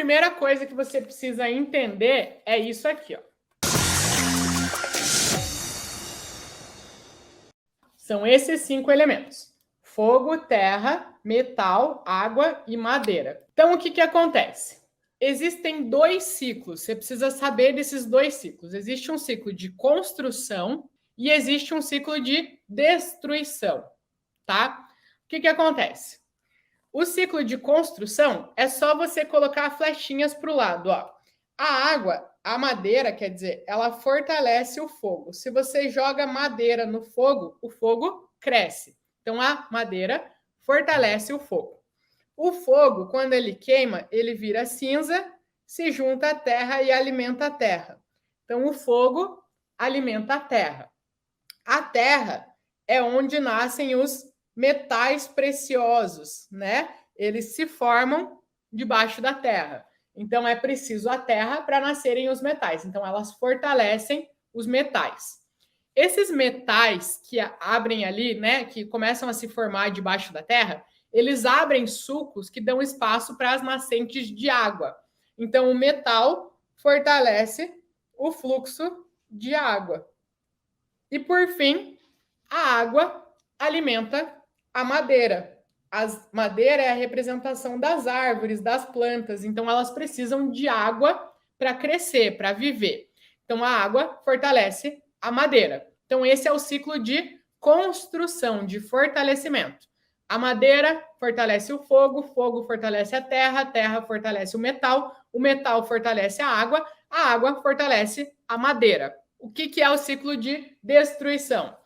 primeira coisa que você precisa entender é isso aqui, ó. São esses 5 elementos: fogo, terra, metal, água e madeira. Então, o que acontece? Existem 2 ciclos, você precisa saber desses 2 ciclos. Existe um ciclo de construção e existe um ciclo de destruição, tá? O que acontece? O ciclo de construção é só você colocar flechinhas para o lado, ó. A água, a madeira, quer dizer, ela fortalece o fogo. Se você joga madeira no fogo, o fogo cresce. Então, a madeira fortalece o fogo. O fogo, quando ele queima, ele vira cinza, se junta à terra e alimenta a terra. Então, o fogo alimenta a terra. A terra é onde nascem os metais preciosos, né? Eles se formam debaixo da terra. Então, é preciso a terra para nascerem os metais. Então, elas fortalecem os metais. Esses metais que abrem ali, né, que começam a se formar debaixo da terra, eles abrem sulcos que dão espaço para as nascentes de água. Então, o metal fortalece o fluxo de água. E, por fim, a água alimenta a madeira. A madeira é a representação das árvores, das plantas, então elas precisam de água para crescer, para viver. Então a água fortalece a madeira. Então esse é o ciclo de construção, de fortalecimento. A madeira fortalece o fogo fortalece a terra fortalece o metal fortalece a água fortalece a madeira. O que é o ciclo de destruição?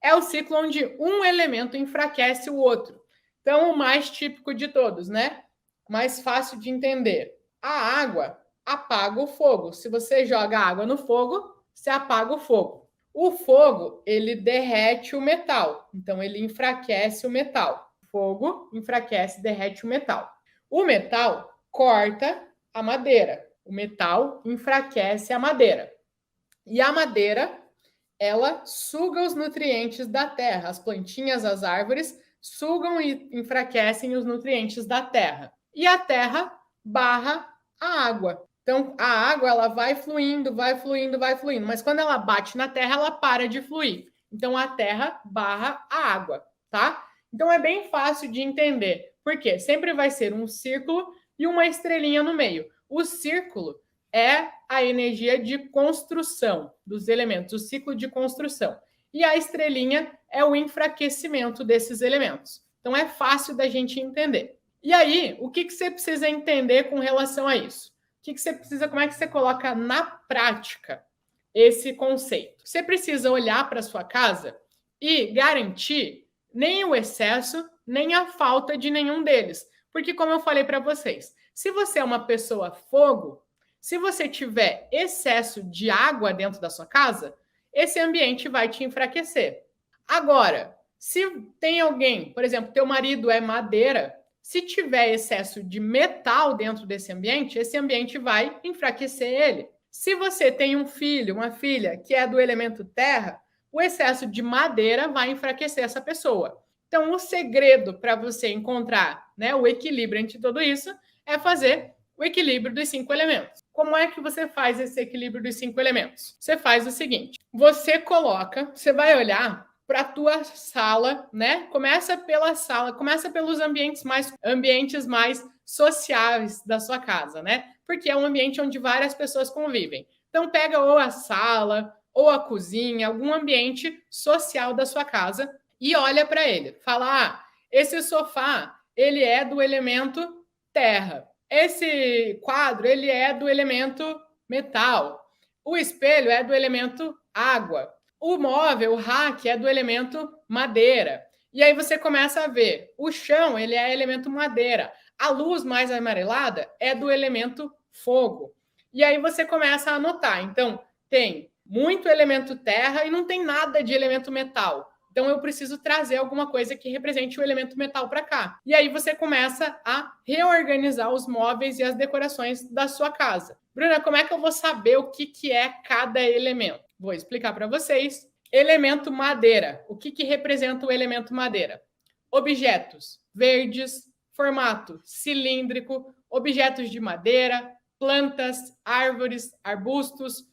É o ciclo onde um elemento enfraquece o outro. Então, o mais típico de todos, né? Mais fácil de entender. A água apaga o fogo. Se você joga água no fogo, você apaga o fogo. O fogo, ele derrete o metal. Então, ele enfraquece o metal. O fogo enfraquece, derrete o metal. O metal corta a madeira. O metal enfraquece a madeira. E a madeira, ela suga os nutrientes da terra. As plantinhas, as árvores, sugam e enfraquecem os nutrientes da terra. E a terra barra a água. Então, a água ela vai fluindo, mas quando ela bate na terra, ela para de fluir. Então, a terra barra a água, tá? Então, é bem fácil de entender. Por quê? Sempre vai ser um círculo e uma estrelinha no meio. O círculo é a energia de construção dos elementos, o ciclo de construção. E a estrelinha é o enfraquecimento desses elementos. Então é fácil da gente entender. E aí, o que você precisa entender com relação a isso? O que você precisa, como é que você coloca na prática esse conceito? Você precisa olhar para a sua casa e garantir nem o excesso, nem a falta de nenhum deles. Porque, como eu falei para vocês, se você é uma pessoa fogo, se você tiver excesso de água dentro da sua casa, esse ambiente vai te enfraquecer. Agora, se tem alguém, por exemplo, teu marido é madeira, se tiver excesso de metal dentro desse ambiente, esse ambiente vai enfraquecer ele. Se você tem um filho, uma filha que é do elemento terra, o excesso de madeira vai enfraquecer essa pessoa. Então, o segredo para você encontrar, né, o equilíbrio entre tudo isso é fazer o equilíbrio dos 5 elementos. Como é que você faz esse equilíbrio dos 5 elementos? Você faz o seguinte: você vai olhar para a tua sala, né? Começa pela sala, começa pelos ambientes mais sociáveis da sua casa, né? Porque é um ambiente onde várias pessoas convivem. Então pega ou a sala, ou a cozinha, algum ambiente social da sua casa e olha para ele. Fala: esse sofá, ele é do elemento terra. Esse quadro, ele é do elemento metal. O espelho é do elemento água. O móvel, o rack, é do elemento madeira. E aí você começa a ver, o chão, ele é elemento madeira. A luz mais amarelada é do elemento fogo. E aí você começa a anotar. Então, tem muito elemento terra e não tem nada de elemento metal. Então, eu preciso trazer alguma coisa que represente o elemento metal para cá. E aí você começa a reorganizar os móveis e as decorações da sua casa. Bruna, como é que eu vou saber o que é cada elemento? Vou explicar para vocês. Elemento madeira. O que representa o elemento madeira? Objetos verdes, formato cilíndrico, objetos de madeira, plantas, árvores, arbustos,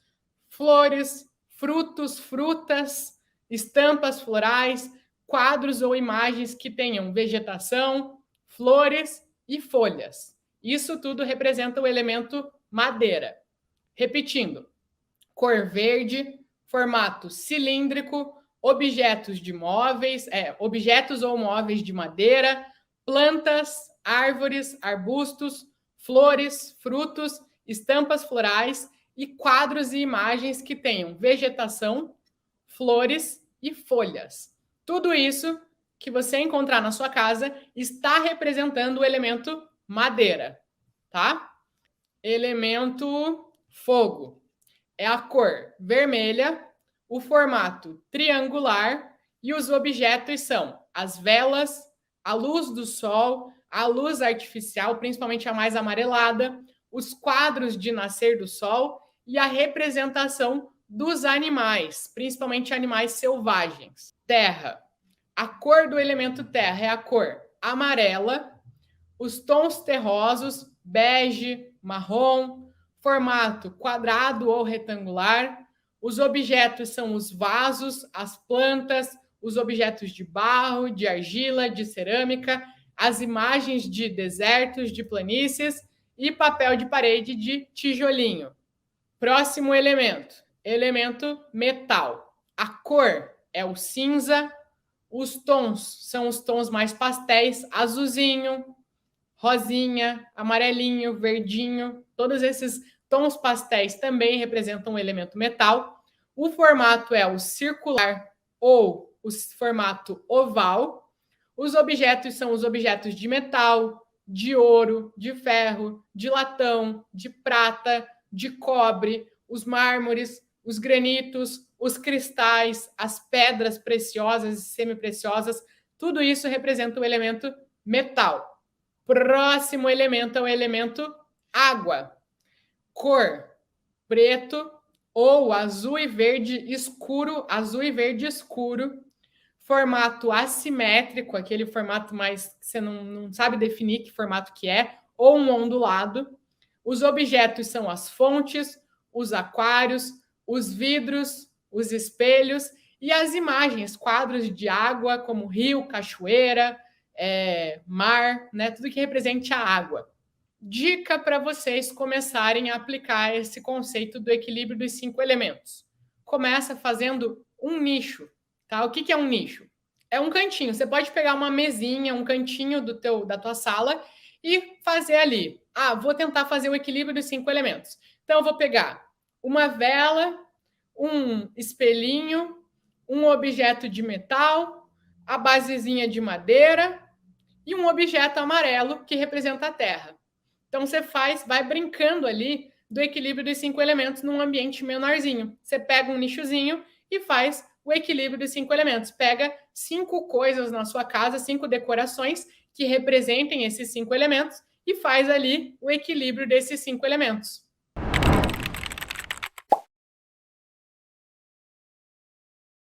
flores, frutos, frutas, estampas florais, quadros ou imagens que tenham vegetação, flores e folhas. Isso tudo representa o elemento madeira. Repetindo, cor verde, formato cilíndrico, objetos de móveis, objetos ou móveis de madeira, plantas, árvores, arbustos, flores, frutos, estampas florais e quadros e imagens que tenham vegetação, flores e folhas. Tudo isso que você encontrar na sua casa está representando o elemento madeira, tá? Elemento fogo é a cor vermelha, o formato triangular e os objetos são as velas, a luz do sol, a luz artificial, principalmente a mais amarelada, os quadros de nascer do sol e a representação dos animais, principalmente animais selvagens. Terra. A cor do elemento terra é a cor amarela, os tons terrosos, bege, marrom, formato quadrado ou retangular. Os objetos são os vasos, as plantas, os objetos de barro, de argila, de cerâmica, as imagens de desertos, de planícies e papel de parede de tijolinho. Próximo elemento, elemento metal. A cor é o cinza, os tons são os tons mais pastéis, azulzinho, rosinha, amarelinho, verdinho, todos esses tons pastéis também representam o elemento metal. O formato é o circular ou o formato oval. Os objetos são os objetos de metal, de ouro, de ferro, de latão, de prata, de cobre, os mármores, os granitos, os cristais, as pedras preciosas e semipreciosas. Tudo isso representa o elemento metal. Próximo elemento é o elemento água. Cor preto ou azul e verde escuro, formato assimétrico, aquele formato mais que você não sabe definir que formato que é, ou um ondulado. Os objetos são as fontes, os aquários, os vidros, os espelhos e as imagens, quadros de água como rio, cachoeira, mar, né? Tudo que represente a água. Dica para vocês começarem a aplicar esse conceito do equilíbrio dos 5 elementos. Começa fazendo um nicho, tá? O que é um nicho? É um cantinho. Você pode pegar uma mesinha, um cantinho da tua sala e fazer ali. Vou tentar fazer o equilíbrio dos 5 elementos. Então, eu vou pegar uma vela, um espelhinho, um objeto de metal, a basezinha de madeira e um objeto amarelo que representa a terra. Então, você vai brincando ali do equilíbrio dos 5 elementos num ambiente menorzinho. Você pega um nichozinho e faz o equilíbrio dos 5 elementos. Pega 5 coisas na sua casa, 5 decorações que representem esses 5 elementos e faz ali o equilíbrio desses 5 elementos.